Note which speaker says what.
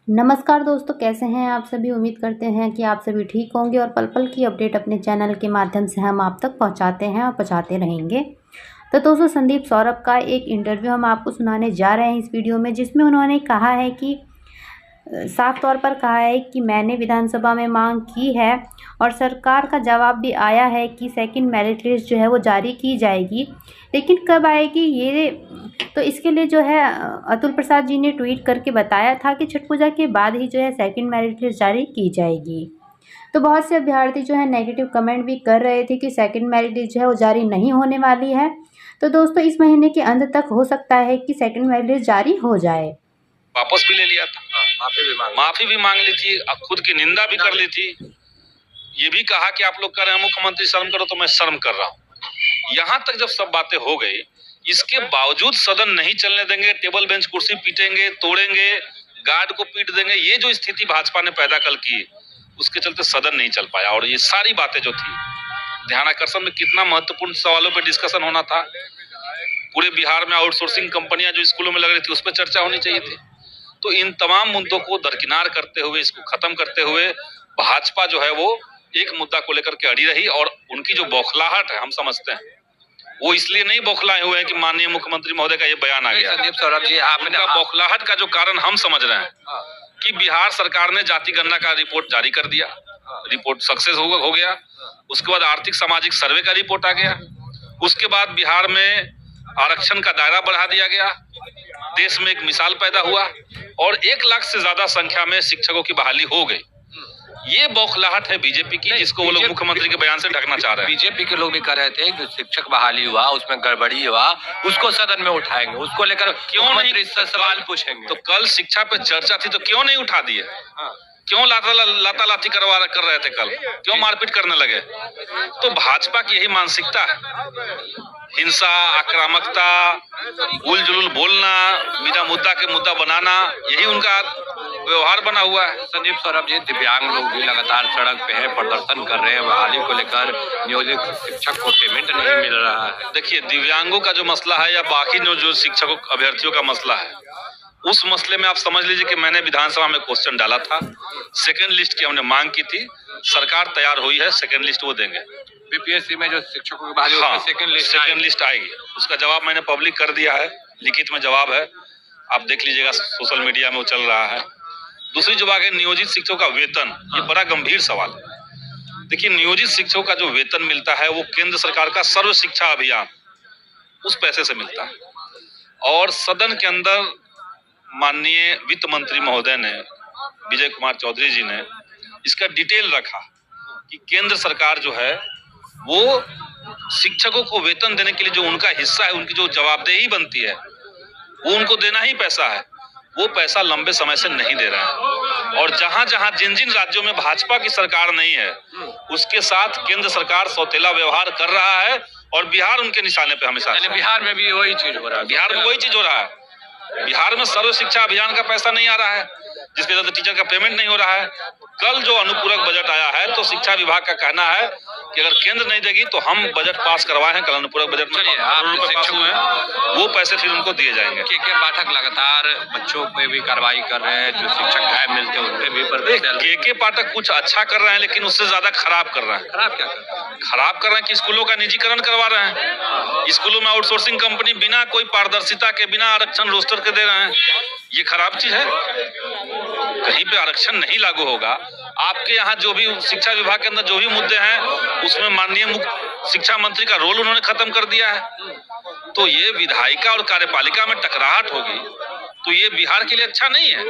Speaker 1: नमस्कार दोस्तों, कैसे हैं आप सभी। उम्मीद करते हैं कि आप सभी ठीक होंगे और पल पल की अपडेट अपने चैनल के माध्यम से हम आप तक पहुंचाते हैं और पहुंचाते रहेंगे। तो दोस्तों, संदीप सौरभ का एक इंटरव्यू हम आपको सुनाने जा रहे हैं इस वीडियो में, जिसमें उन्होंने कहा है कि साफ तौर पर कहा है कि मैंने विधानसभा में मांग की है और सरकार का जवाब भी आया है कि सेकंड मेरिट लिस्ट जो है वो जारी की जाएगी, लेकिन कब आएगी ये तो इसके लिए जो है अतुल प्रसाद जी ने ट्वीट करके बताया था कि छठ पूजा के बाद ही जो है सेकंड मेरिट लिस्ट जारी की जाएगी। तो बहुत से अभ्यर्थी जो है नेगेटिव कमेंट भी कर रहे थे कि सेकंड मेरिट लिस्ट जो है वो जारी नहीं होने वाली है। तो दोस्तों, इस महीने के अंत तक हो सकता है कि सेकंड मेरिट लिस्ट जारी हो जाए।
Speaker 2: वापस भी ले लिया था, माफी भी मांग ली थी, खुद की निंदा भी कर ली थी। ये भी कहा कि आप लोग कह रहे हैं मुख्यमंत्री शर्म करो, तो मैं शर्म कर रहा हूँ। यहाँ तक जब सब बातें हो गई, इसके बावजूद सदन नहीं चलने देंगे, टेबल बेंच कुर्सी पीटेंगे, तोड़ेंगे, गार्ड को पीट देंगे, ये जो स्थिति भाजपा ने पैदा कल की, उसके चलते सदन नहीं चल पाया। और ये सारी बातें जो थी, ध्यानाकर्षण में कितना महत्वपूर्ण सवालों पर डिस्कशन होना था। पूरे बिहार में आउटसोर्सिंग कंपनियां जो स्कूलों में लग रही थी, उस पर चर्चा होनी चाहिए थी। तो इन तमाम मुद्दों को दरकिनार करते हुए, इसको खत्म करते हुए भाजपा जो है वो एक मुद्दा को लेकर के अड़ी रही। और उनकी जो बौखलाहट है, हम समझते हैं वो इसलिए नहीं बौखलाए हुए हैं कि माननीय मुख्यमंत्री महोदय का ये बयान आ गया।
Speaker 3: संदीप सौरभ जी, आपने
Speaker 2: बौखलाहट का जो कारण हम समझ रहे हैं कि बिहार सरकार ने जाति गणना का रिपोर्ट जारी कर दिया, रिपोर्ट सक्सेस हो गया। उसके बाद आर्थिक सामाजिक सर्वे का रिपोर्ट आ गया। उसके बाद बिहार में आरक्षण का दायरा बढ़ा दिया गया, देश में एक मिसाल पैदा हुआ और 1 लाख से ज्यादा संख्या में शिक्षकों की बहाली हो गई। ये बौखलाहट है बीजेपी की, जिसको वो लोग मुख्यमंत्री के बयान से ढकना चाह रहे हैं।
Speaker 3: बीजेपी के लोग भी कह रहे थे कि शिक्षक बहाली हुआ, उसमें गड़बड़ी हुआ, उसको सदन में उठाएंगे, उसको लेकर
Speaker 2: क्यों नहीं
Speaker 3: सवाल पूछेंगे।
Speaker 2: तो कल शिक्षा पे चर्चा थी, तो क्यों नहीं उठा दिए? क्यों लाता लाठी कर रहे थे कल? क्यों मारपीट करने लगे? तो भाजपा की यही मानसिकता है, हिंसा, आक्रामकता, उल जुलूल बोलना, बिना मुद्दा के मुद्दा बनाना, यही उनका व्यवहार बना हुआ है।
Speaker 3: संदीप सौरभ जी, दिव्यांग लोग भी लगातार सड़क पे हैं, प्रदर्शन कर रहे हैं, बहाली को लेकर नियोजित शिक्षक को पेमेंट नहीं मिल रहा है।
Speaker 2: देखिए, दिव्यांगों का जो मसला है या बाकी जो शिक्षकों अभ्यर्थियों का मसला है, उस मसले में आप समझ लीजिए कि मैंने विधानसभा में क्वेश्चन डाला था, सेकंड लिस्ट की हमने मांग की थी, सरकार तैयार हुई है, सेकंड लिस्ट वो देंगे।
Speaker 3: बीपीएससी में जो शिक्षकों की बहाली,
Speaker 2: हाँ,
Speaker 3: सेकंड
Speaker 2: लिस्ट आएगी। उसका जवाब मैंने पब्लिक कर दिया है, लिखित में जवाब है, आप देख लीजिएगा, सोशल मीडिया में वो चल रहा है। दूसरी जो बात है, नियोजित शिक्षकों का वेतन, ये बड़ा गंभीर सवाल है। देखिए, नियोजित शिक्षकों का जो वेतन मिलता है वो केंद्र सरकार का सर्व शिक्षा अभियान, उस पैसे से मिलता है। और सदन के अंदर माननीय वित्त मंत्री महोदय ने, विजय कुमार चौधरी जी ने इसका डिटेल रखा कि केंद्र सरकार जो है वो शिक्षकों को वेतन देने के लिए जो उनका हिस्सा है, उनकी जो जवाबदेही बनती है, वो उनको देना ही पैसा है, वो पैसा लंबे समय से नहीं दे रहे हैं। और जहां जहां जिन जिन राज्यों में भाजपा की सरकार नहीं है, उसके साथ केंद्र सरकार सौतेला व्यवहार कर रहा है और बिहार उनके निशाने पे हमेशा।
Speaker 3: बिहार में भी वही चीज हो रहा है।
Speaker 2: बिहार में वही चीज हो रहा है। बिहार में सर्व शिक्षा अभियान का पैसा नहीं आ रहा है, जिसके वजह से टीचर का पेमेंट नहीं हो रहा है। कल जो अनुपूरक बजट आया है, तो शिक्षा विभाग का कहना है कि अगर केंद्र नहीं देगी तो हम बजट पास करवाए हैं, कल अनुपूरक बजट में रुपए पास हुए हैं, वो पैसे फिर उनको दिए जाएंगे।
Speaker 3: के पाठक लगातार बच्चों पे भी कार्रवाई कर रहे हैं, जो शिक्षक गायब मिलते हैं उनपे भी
Speaker 2: के पाठक कुछ अच्छा कर रहे हैं, लेकिन उससे ज्यादा खराब कर रहे हैं।
Speaker 3: खराब क्या कर रहे हैं?
Speaker 2: खराब कर रहे हैं कि स्कूलों का निजीकरण करवा रहे हैं, स्कूलों में आउटसोर्सिंग कंपनी बिना कोई पारदर्शिता के, बिना आरक्षण रोस्टर के दे रहे हैं। ये खराब चीज है। कहीं पे आरक्षण नहीं लागू होगा, आपके यहाँ जो भी शिक्षा विभाग के अंदर जो भी मुद्दे हैं, उसमें माननीय शिक्षा मंत्री का रोल उन्होंने खत्म कर दिया है। तो ये विधायिका और कार्यपालिका में टकराहट होगी, तो ये बिहार के लिए अच्छा नहीं है।